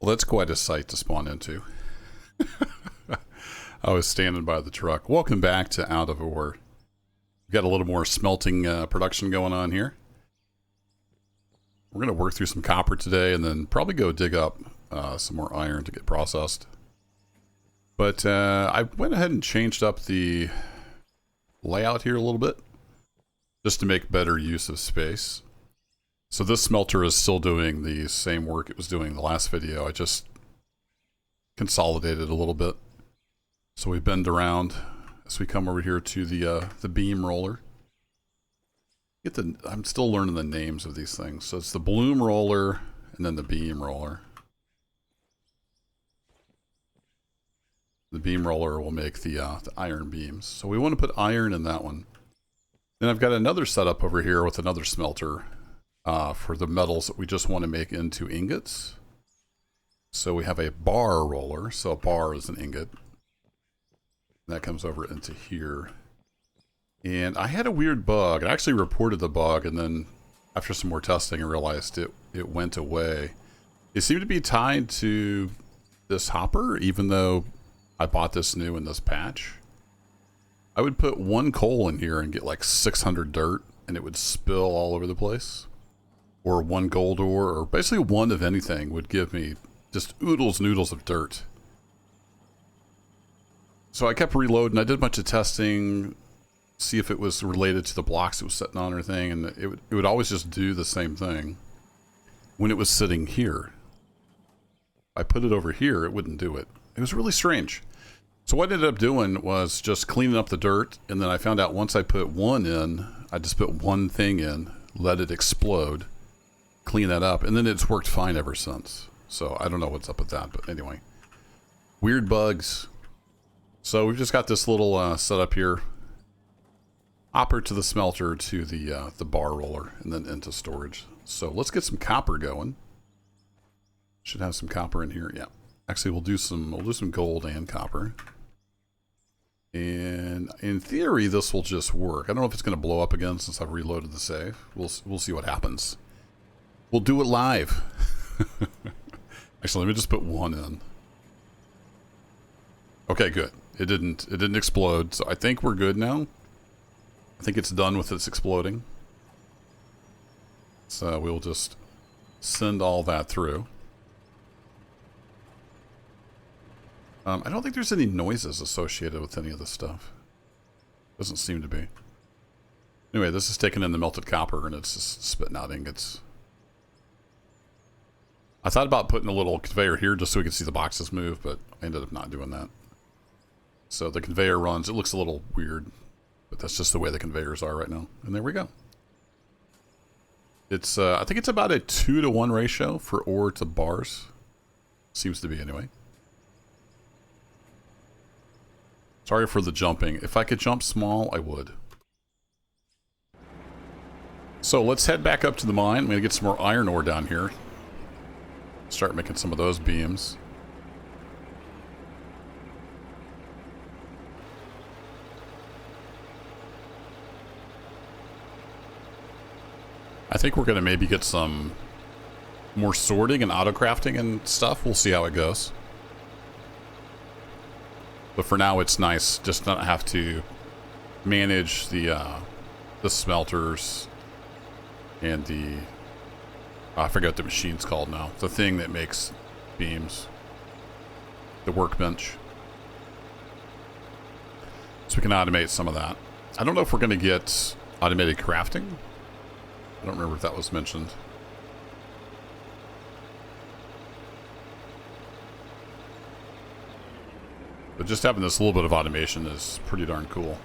Well, that's quite a sight to spawn into. I was standing by the truck. Welcome back to Out of Ore. We've got a little more smelting production going on here. We're going to work through some copper today and then probably go dig up some more iron to get processed. But I went ahead and changed up the layout here a little bit just to make better use of space. So this smelter is still doing the same work it was doing in the last video. I just consolidated a little bit. So we bend around as we come over here to the beam roller. I'm still learning the names of these things. So it's the bloom roller and then the beam roller. The beam roller will make the iron beams. So we want to put iron in that one. Then I've got another setup over here with another smelter for the metals that we just want to make into ingots. So we have a bar roller. So a bar is an ingot. That comes over into here. And I had a weird bug. I actually reported the bug, and then after some more testing I realized it went away. It seemed to be tied to this hopper, even though I bought this new in this patch. I would put one coal in here and get like 600 dirt, and it would spill all over the place. Or one gold ore, or basically one of anything would give me just oodles and oodles of dirt. So I kept reloading. I did a bunch of testing, see if it was related to the blocks it was sitting on or anything, and it would always just do the same thing when it was sitting here. I put it over here, it wouldn't do it. It was really strange. So what I ended up doing was just cleaning up the dirt, and then I found out once I put one in, I just put one thing in, let it explode, clean that up, and then it's worked fine ever since. So I don't know what's up with that, but anyway. Weird bugs. So we've just got this little setup here. Hopper to the smelter to the bar roller, and then into storage. So let's get some copper going. Should have some copper in here. Yeah. Actually, we'll do some gold and copper. And in theory, this will just work. I don't know if it's going to blow up again since I've reloaded the save. We'll see what happens. We'll do it live. Actually, let me just put one in. Okay, good. It didn't explode, so I think we're good now. I think it's done with its exploding. So we'll just send all that through. I don't think there's any noises associated with any of this stuff. Doesn't seem to be. Anyway, this is taking in the melted copper and it's just spitting out ingots. I thought about putting a little conveyor here just so we could see the boxes move, but I ended up not doing that. So the conveyor runs. It looks a little weird, but that's just the way the conveyors are right now. And there we go. It's I think it's about a 2-to-1 ratio for ore to bars. Seems to be anyway. Sorry for the jumping. If I could jump small, I would. So let's head back up to the mine. I'm going to get some more iron ore down here. Start making some of those beams. I think we're going to maybe get some more sorting and auto crafting and stuff. We'll see how it goes. But for now, it's nice just not have to manage the smelters and the... I forget what the machine's called now. The thing that makes beams. The workbench. So we can automate some of that. I don't know if we're going to get automated crafting. I don't remember if that was mentioned. But just having this little bit of automation is pretty darn cool.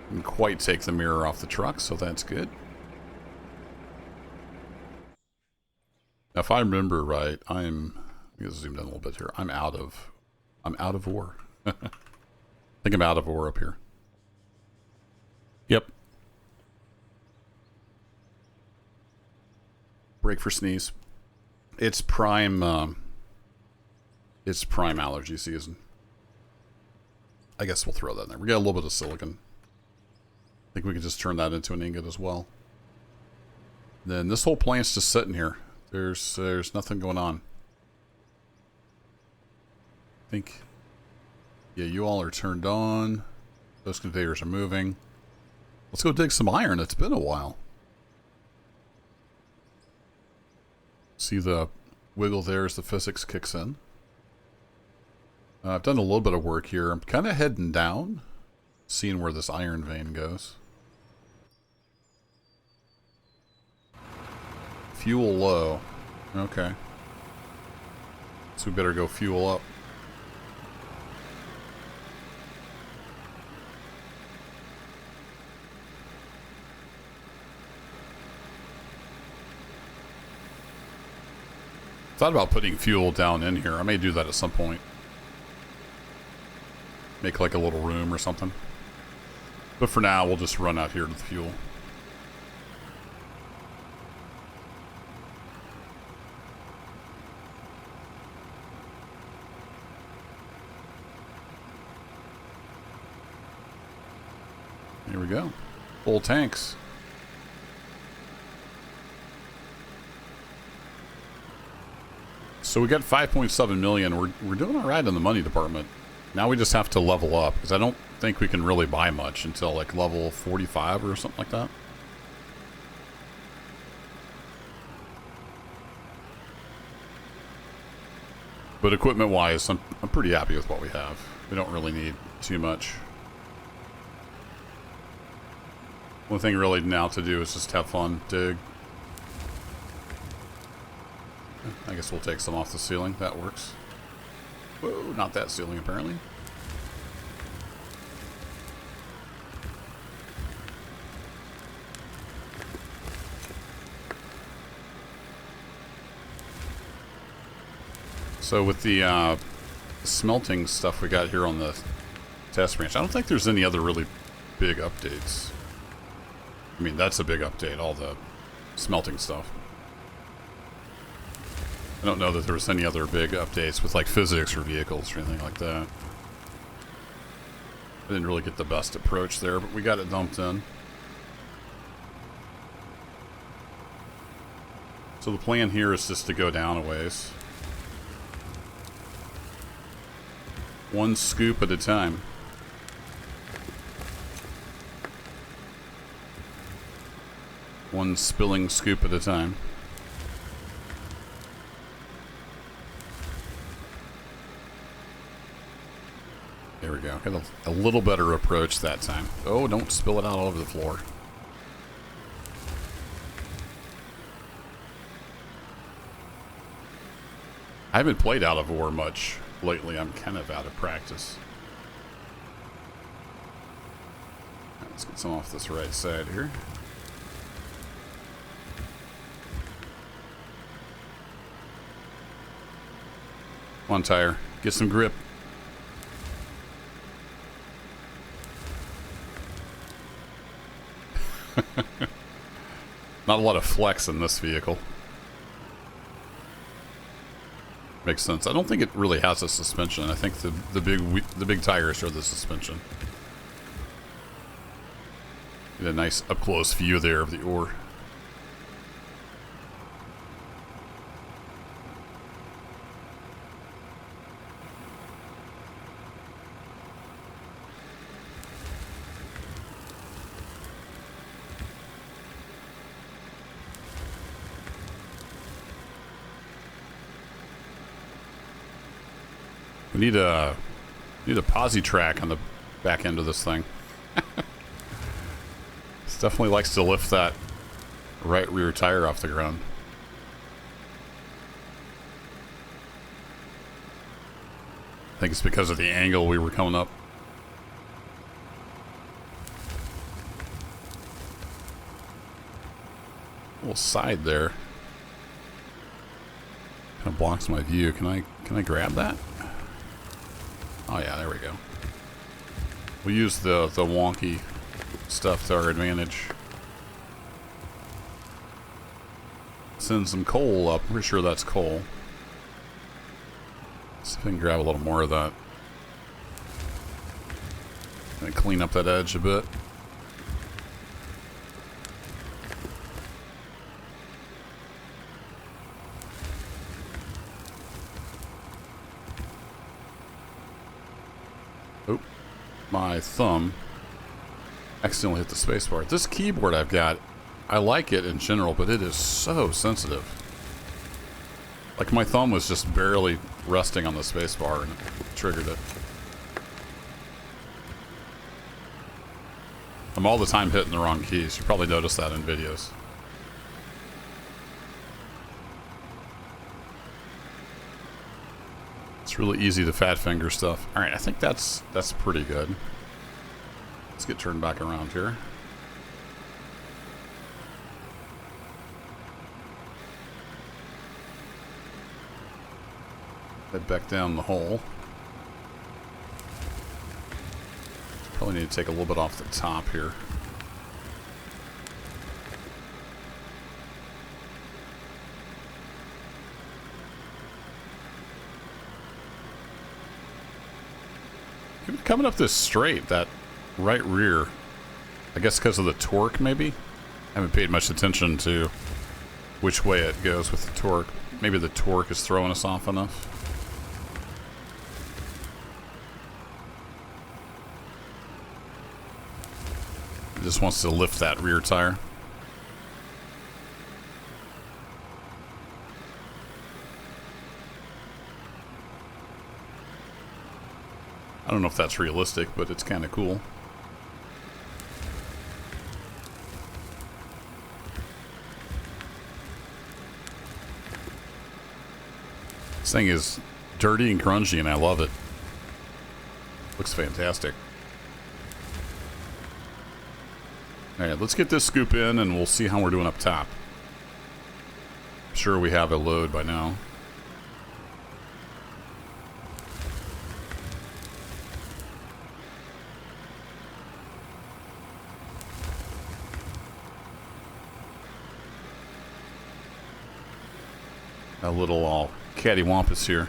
Didn't quite take the mirror off the truck, so that's good. Now, if I remember right, let me zoom in a little bit here. I'm out of ore. I think I'm out of ore up here. Yep. Break for sneeze. It's prime allergy season. I guess we'll throw that in there. We got a little bit of silicon. I think we can just turn that into an ingot as well. Then this whole plant's just sitting here. There's nothing going on. I think, yeah, you all are turned on. Those conveyors are moving. Let's go dig some iron. It's been a while. See the wiggle there as the physics kicks in. I've done a little bit of work here. I'm kind of heading down, seeing where this iron vein goes. Fuel low. Okay. So we better go fuel up. Thought about putting fuel down in here. I may do that at some point. Make like a little room or something. But for now, we'll just run out here to the fuel. Here we go. Full tanks. So we got 5.7 million. We're doing all right in the money department. Now we just have to level up, because I don't think we can really buy much until like level 45 or something like that. But equipment-wise, I'm pretty happy with what we have. We don't really need too much. One thing really now to do is just have fun, dig. I guess we'll take some off the ceiling. That works. Whoa, not that ceiling, apparently. So with the smelting stuff we got here on the test branch, I don't think there's any other really big updates. I mean, that's a big update, all the smelting stuff. I don't know that there was any other big updates with like physics or vehicles or anything like that. I didn't really get the best approach there, but we got it dumped in. So the plan here is just to go down a ways. One scoop at a time. One spilling scoop at a time. There we go. Got a little better approach that time. Oh, don't spill it out all over the floor. I haven't played out of ore much lately. I'm kind of out of practice. Let's get some off this right side here. One tire. Get some grip. Not a lot of flex in this vehicle. Makes sense. I don't think it really has a suspension. I think the big tires are the suspension. Get a nice up close view there of the ore. We need a posi track on the back end of this thing. This definitely likes to lift that right rear tire off the ground. I think it's because of the angle we were coming up. A little side there. Kind of blocks my view. Can I grab that? Oh yeah, there we go. We'll use the wonky stuff to our advantage. Send some coal up. I'm pretty sure that's coal. See if I can grab a little more of that. And clean up that edge a bit. Oh, my thumb accidentally hit the spacebar. This keyboard I've got, I like it in general, but it is so sensitive. Like my thumb was just barely resting on the spacebar and it triggered it. I'm all the time hitting the wrong keys. You probably noticed that in videos. It's really easy to fat finger stuff. All right, I think that's pretty good. Let's get turned back around here. Head back down the hole. Probably need to take a little bit off the top here. Coming up this straight, that right rear, I guess because of the torque maybe? I haven't paid much attention to which way it goes with the torque. Maybe the torque is throwing us off enough. It just wants to lift that rear tire. I don't know if that's realistic, but it's kind of cool. This thing is dirty and grungy, and I love it. Looks fantastic. Alright, let's get this scoop in, and we'll see how we're doing up top. I'm sure we have a load by now. A little all cattywampus here.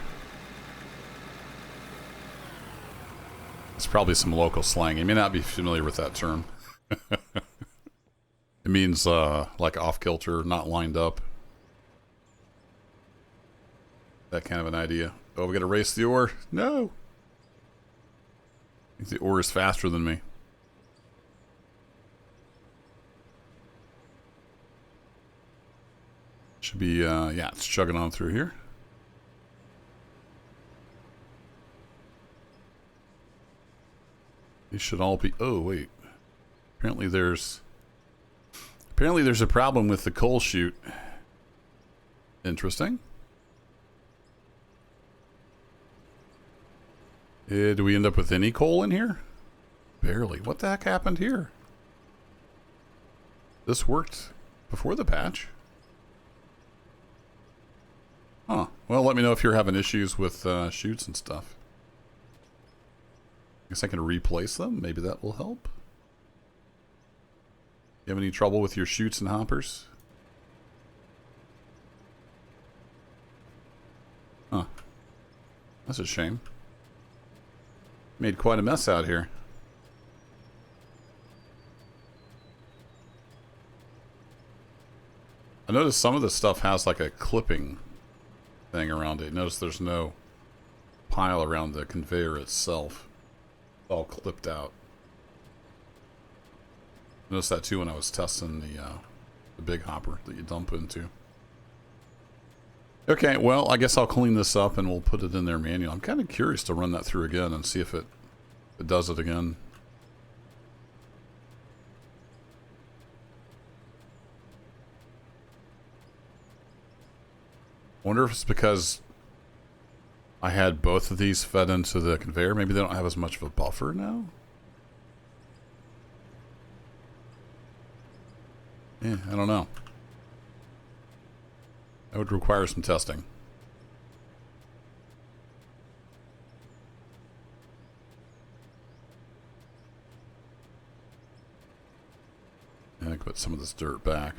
It's probably some local slang. You may not be familiar with that term. It means like off-kilter, not lined up. That kind of an idea. Oh, we gotta race the ore. No! I think the ore is faster than me. Should be, yeah, it's chugging on through here. These should all be, oh, wait. Apparently there's a problem with the coal chute. Interesting. Do we end up with any coal in here? Barely. What the heck happened here? This worked before the patch. Huh. Well, let me know if you're having issues with chutes and stuff. Guess I can replace them. Maybe that will help. You have any trouble with your chutes and hoppers? Huh. That's a shame. Made quite a mess out here. I noticed some of this stuff has like a clipping thing around it. Notice there's no pile around the conveyor itself. It's all clipped out. Noticed that too when I was testing the big hopper that you dump into. Okay, well, I guess I'll clean this up and we'll put it in there manual. I'm kind of curious to run that through again and see if it does it again. I wonder if it's because I had both of these fed into the conveyor. Maybe they don't have as much of a buffer now? Yeah, I don't know. That would require some testing. Yeah, I can put some of this dirt back.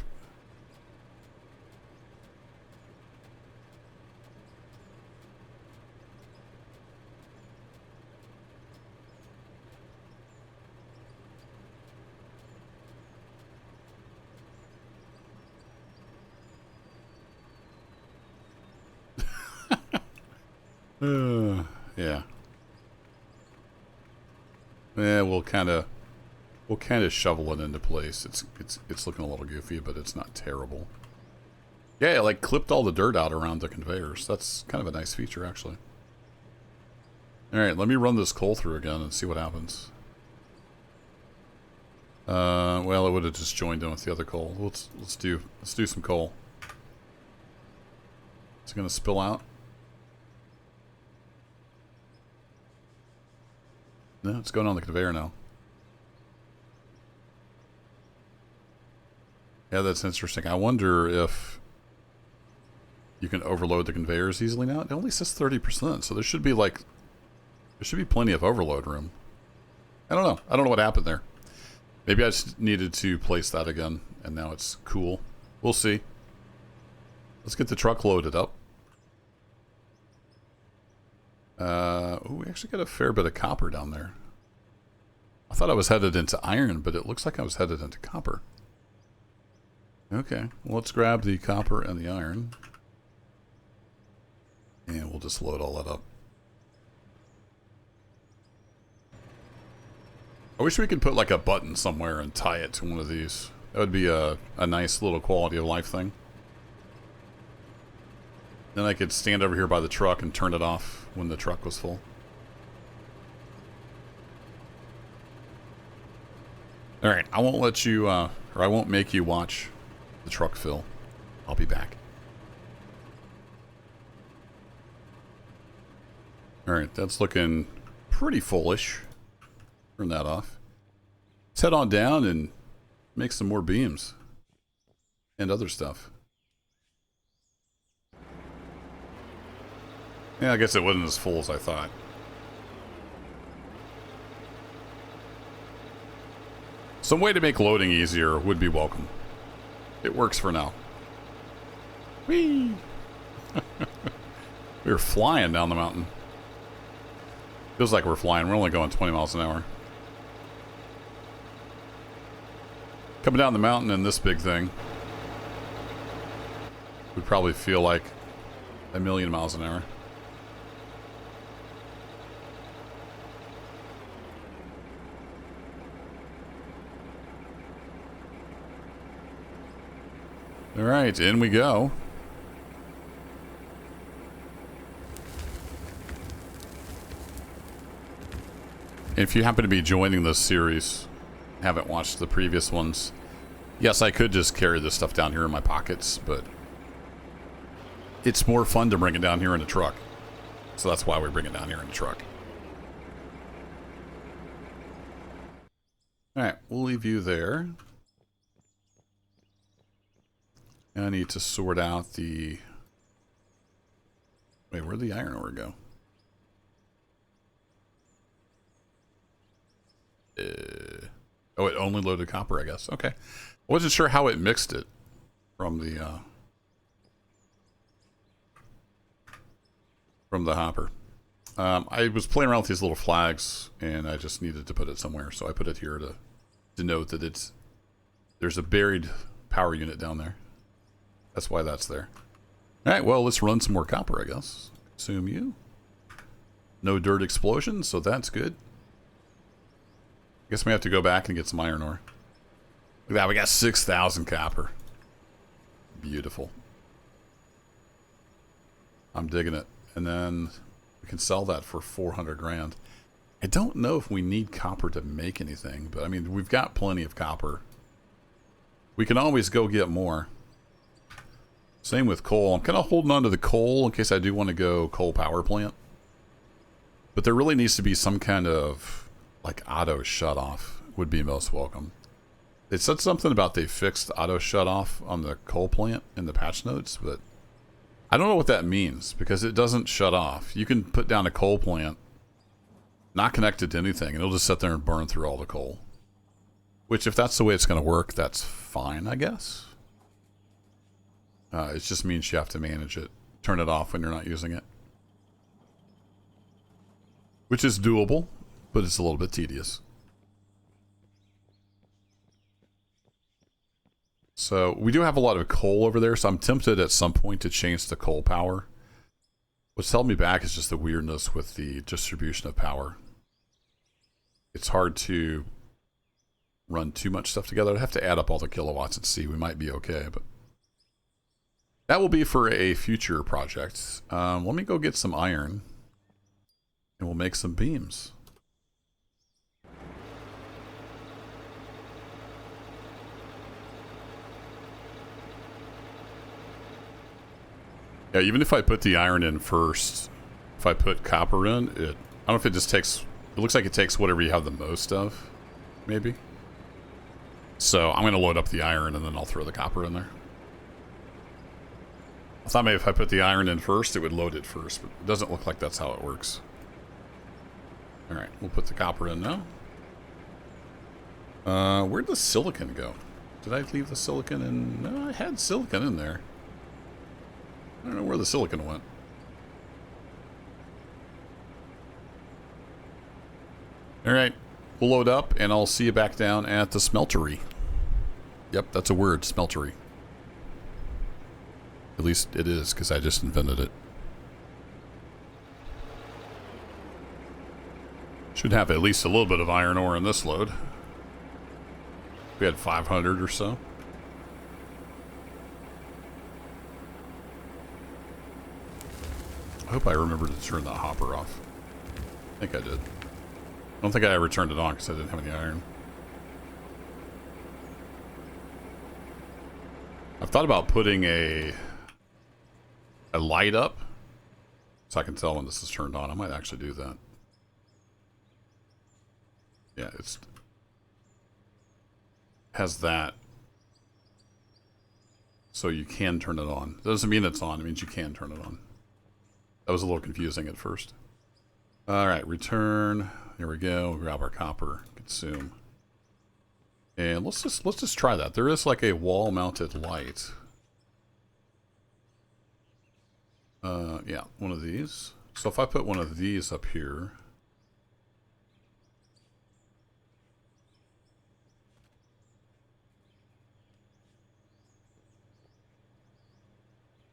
Yeah. we'll kind of shovel it into place. It's looking a little goofy, but it's not terrible. Yeah, it like clipped all the dirt out around the conveyors. That's kind of a nice feature, actually. All right, let me run this coal through again and see what happens. Well, it would have just joined in with the other coal. Let's do some coal. It's gonna spill out. No, it's going on the conveyor now. Yeah, that's interesting. I wonder if you can overload the conveyors easily now. It only says 30%, so there should be plenty of overload room. I don't know. I don't know what happened there. Maybe I just needed to place that again, and now it's cool. We'll see. Let's get the truck loaded up. Ooh, we actually got a fair bit of copper down there. I thought I was headed into iron, but it looks like I was headed into copper. Okay, well, let's grab the copper and the iron. And we'll just load all that up. I wish we could put like a button somewhere and tie it to one of these. That would be a nice little quality of life thing. Then I could stand over here by the truck and turn it off when the truck was full. Alright, I won't let you, or I won't make you watch the truck fill. I'll be back. Alright, that's looking pretty fullish. Turn that off. Let's head on down and make some more beams. And other stuff. Yeah, I guess it wasn't as full as I thought. Some way to make loading easier would be welcome. It works for now. Whee! We were flying down the mountain. Feels like we're flying. We're only going 20 miles an hour. Coming down the mountain in this big thing would probably feel like 1,000,000 miles an hour. All right, in we go. If you happen to be joining this series, haven't watched the previous ones, yes, I could just carry this stuff down here in my pockets, but it's more fun to bring it down here in a truck. So that's why we bring it down here in a truck. All right, we'll leave you there. I need to sort out the... Wait, where'd the iron ore go? Oh, it only loaded copper, I guess. Okay. I wasn't sure how it mixed it from the hopper. I was playing around with these little flags, and I just needed to put it somewhere, so I put it here to denote that there's a buried power unit down there. That's why that's there. All right, well, let's run some more copper, I guess. Consume you. No dirt explosion, so that's good. I guess we have to go back and get some iron ore. Look at that, we got 6,000 copper. Beautiful. I'm digging it. And then we can sell that for 400 grand. I don't know if we need copper to make anything, but I mean, we've got plenty of copper. We can always go get more. Same with coal. I'm kind of holding on to the coal in case I do want to go coal power plant. But there really needs to be some kind of like auto shut off would be most welcome. It said something about they fixed auto shut off on the coal plant in the patch notes, but I don't know what that means because it doesn't shut off. You can put down a coal plant not connected to anything and it'll just sit there and burn through all the coal. Which if that's the way it's going to work, that's fine, I guess. It just means you have to manage it. Turn it off when you're not using it. Which is doable, but it's a little bit tedious. So we do have a lot of coal over there, so I'm tempted at some point to change to coal power. What's held me back is just the weirdness with the distribution of power. it's hard to run too much stuff together. I'd have to add up all the kilowatts and see. We might be okay, but that will be for a future project. Let me go get some iron, and we'll make some beams. Yeah, even if I put the iron in first, if I put copper in, I don't know if it just takes, it looks like it takes whatever you have the most of, maybe. So I'm going to load up the iron and then I'll throw the copper in there. I thought maybe if I put the iron in first, it would load it first, but it doesn't look like that's how it works. All right, we'll put the copper in now. Where'd the silicon go? Did I leave the silicon in? No, I had silicon in there. I don't know where the silicon went. All right, we'll load up and I'll see you back down at the smeltery. Yep, that's a word, smeltery. At least it is, because I just invented it. Should have at least a little bit of iron ore in this load. We had 500 or so. I hope I remember to turn that hopper off. I think I did. I don't think I ever turned it on because I didn't have any iron. I've thought about putting a light up so I can tell when this is turned on. I might actually do that. Yeah, it has that so you can turn it on. That doesn't mean it's on, it means you can turn it on. That was a little confusing at first. All right, return. Here we go. We'll grab our copper, consume. And let's just try that. There is like a wall-mounted light. Yeah, one of these. So if I put one of these up here.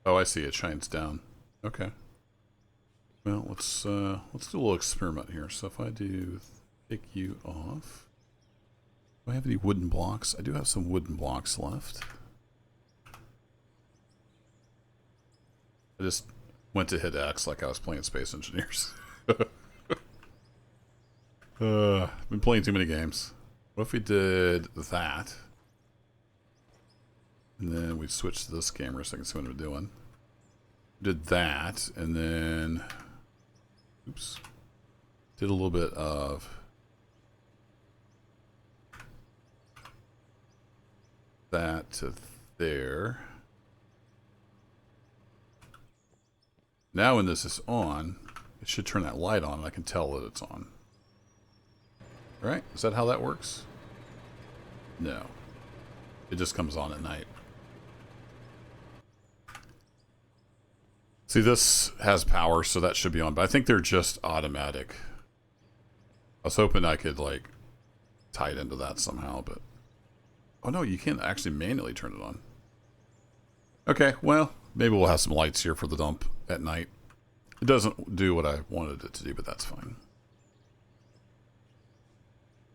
Oh, I see. It shines down. Okay. Well, let's do a little experiment here. So if I do take you off. Do I have any wooden blocks? I do have some wooden blocks left. I just went to hit X like I was playing Space Engineers. Been playing too many games. What if we did that? And then we switched to this camera so I can see what we're doing. Did that, and then... Oops. Did a little bit of... that to there. Now when this is on, it should turn that light on and I can tell that it's on. Right? Is that how that works? No. It just comes on at night. See, this has power, so that should be on, but I think they're just automatic. I was hoping I could, like, tie it into that somehow, but... Oh no, you can't actually manually turn it on. Okay, well, maybe we'll have some lights here for the dump at night. It doesn't do what I wanted it to do, but that's fine.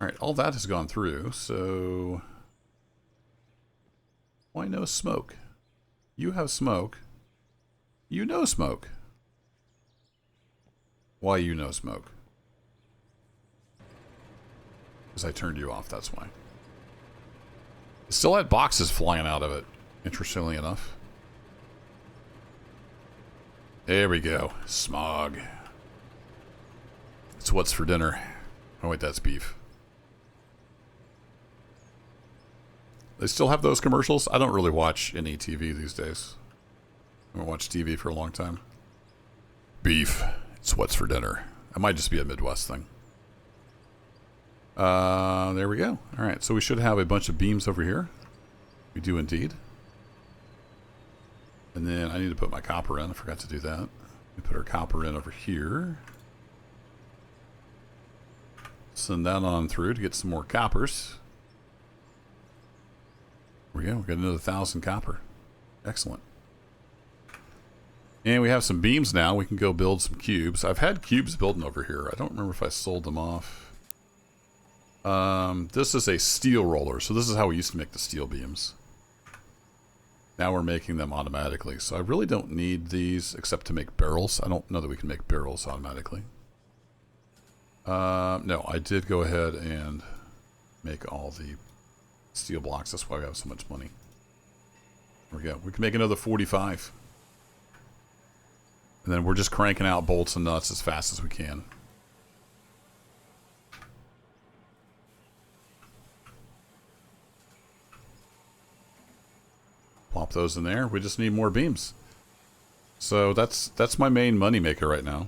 Alright, all that has gone through, so... Why no smoke? You have smoke. You know smoke. Why you know smoke? Because I turned you off, that's why. It still had boxes flying out of it, interestingly enough. There we go. Smog. It's what's for dinner. Oh wait, that's beef. They still have those commercials? I don't really watch any TV these days. I haven't watched TV for a long time. Beef. It's what's for dinner. That might just be a Midwest thing. There we go. Alright, so we should have a bunch of beams over here. We do indeed. And then I need to put my copper in. I forgot to do that. We put our copper in over here. Send that on through to get some more coppers. There we go. We got another 1,000 copper. Excellent. And we have some beams now. We can go build some cubes. I've had cubes building over here. I don't remember if I sold them off. This is a steel roller, so this is how we used to make the steel beams. Now we're making them automatically, so I really don't need these except to make barrels. I don't know that we can make barrels automatically. No, I did go ahead and make all the steel blocks. That's why we have so much money. There we go. We can make another 45. And then we're just cranking out bolts and nuts as fast as we can. Plop those in there. We just need more beams. So that's my main money maker right now.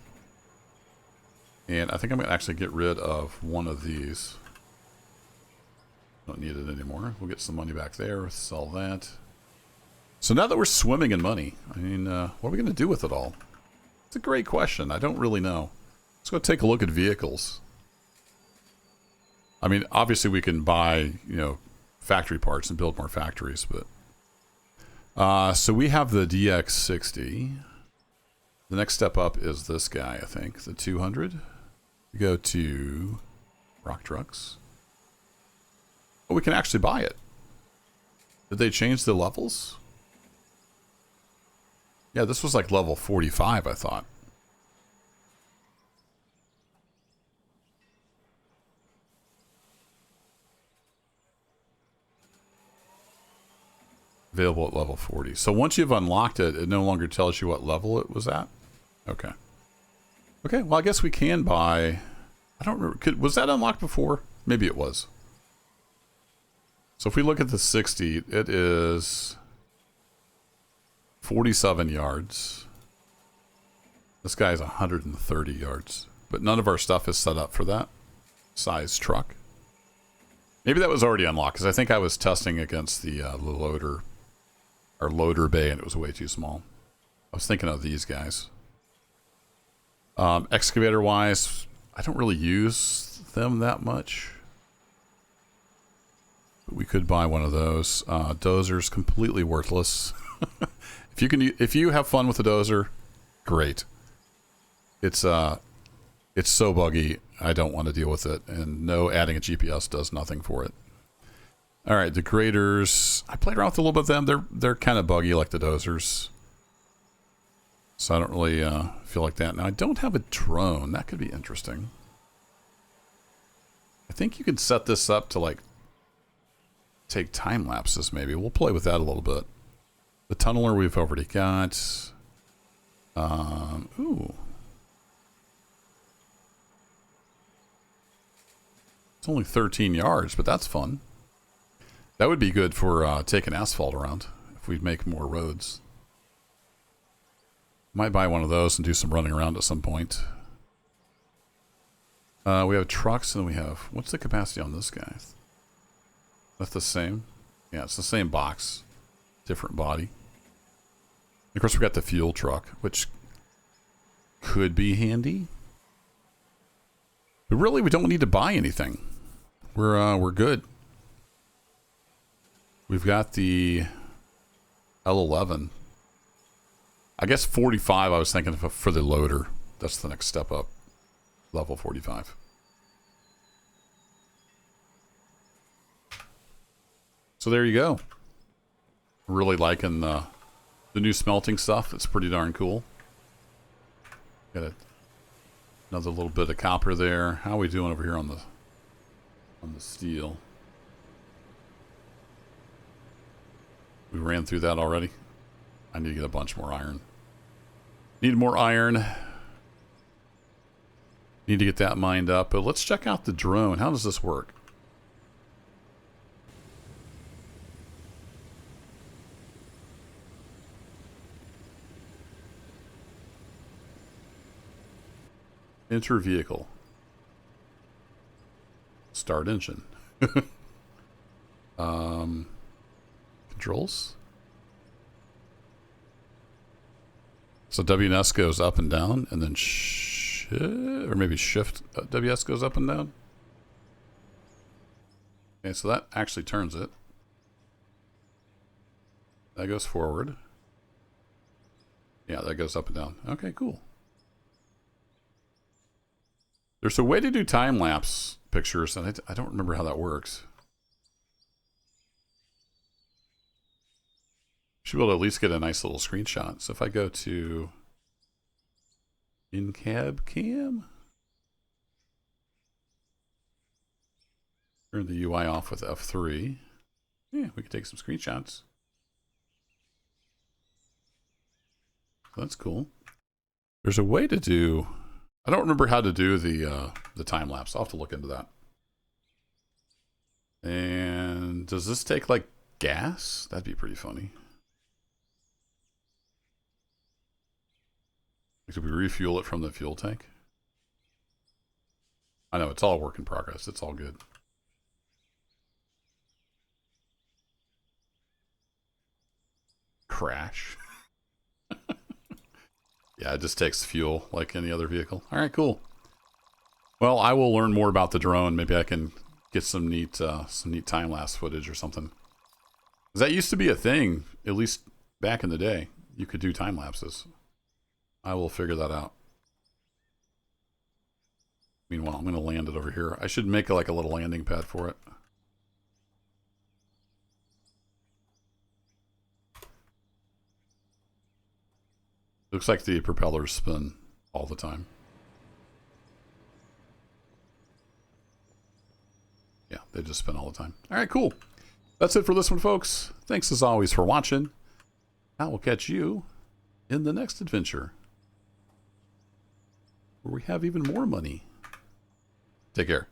And I think I'm going to actually get rid of one of these. Don't need it anymore. We'll get some money back there. Sell that. So now that we're swimming in money, I mean, what are we going to do with it all? It's a great question. I don't really know. Let's go take a look at vehicles. I mean, obviously we can buy, you know, factory parts and build more factories, but... so we have the DX60. The next step up is this guy, I think, the 200. We go to rock trucks. Oh, we can actually buy it. Did they change the levels? Yeah, this was like level 45, I thought. Available at level 40. So once you've unlocked it, it no longer tells you what level it was at? Okay. Okay, well, I guess we can buy... I don't remember. Was that unlocked before? Maybe it was. So if we look at the 60, it is 47 yards. This guy is 130 yards. But none of our stuff is set up for that size truck. Maybe that was already unlocked, because I think I was testing against the loader, our loader bay, and it was way too small. I was thinking of these guys. Excavator-wise, I don't really use them that much. But we could buy one of those. Dozer's completely worthless. If you have fun with the dozer, great. It's so buggy. I don't want to deal with it, and no, adding a GPS does nothing for it. All right, the graders. I played around with a little bit of them. They're kind of buggy like the dozers, so I don't really feel like that. Now I don't have a drone. That could be interesting. I think you can set this up to like take time lapses. Maybe we'll play with that a little bit. The tunneler we've already got. Ooh. It's only 13 yards, but that's fun. That would be good for taking asphalt around if we make more roads. Might buy one of those and do some running around at some point. We have trucks, and we have... What's the capacity on this guy? That's the same? Yeah, it's the same box. Different body. Of course, we got the fuel truck, which could be handy. But really, we don't need to buy anything. We're good. We've got the L11. I guess 45, I was thinking for the loader. That's the next step up. Level 45. So there you go. Really liking the new smelting stuff. It's pretty darn cool. Got another little bit of copper there. How are we doing over here on the steel? We ran through that already. I need to get a bunch more iron. Need more iron. Need to get that mined up. But let's check out the drone. How does this work? Enter vehicle. Start engine. Controls. So WS goes up and down, and then or maybe shift WS goes up and down. Okay, so that actually turns it. That goes forward. Yeah, that goes up and down. Okay, cool. There's a way to do time lapse pictures, and I don't remember how that works. Should be able to at least get a nice little screenshot. So if I go to in-cab cam, turn the UI off with F3. Yeah, we can take some screenshots. That's cool. There's a way to do, I don't remember how to do the time lapse. I'll have to look into that. And does this take like gas? That'd be pretty funny. Could we refuel it from the fuel tank? I know, it's all work in progress. It's all good. Crash. Yeah, it just takes fuel like any other vehicle. All right, cool. Well, I will learn more about the drone. Maybe I can get some neat time-lapse footage or something. 'Cause that used to be a thing, at least back in the day. You could do time lapses. I will figure that out. Meanwhile, I'm going to land it over here. I should make like a little landing pad for it. Looks like the propellers spin all the time. Yeah, they just spin all the time. All right, cool. That's it for this one, folks. Thanks as always for watching. I will catch you in the next adventure, where we have even more money. Take care.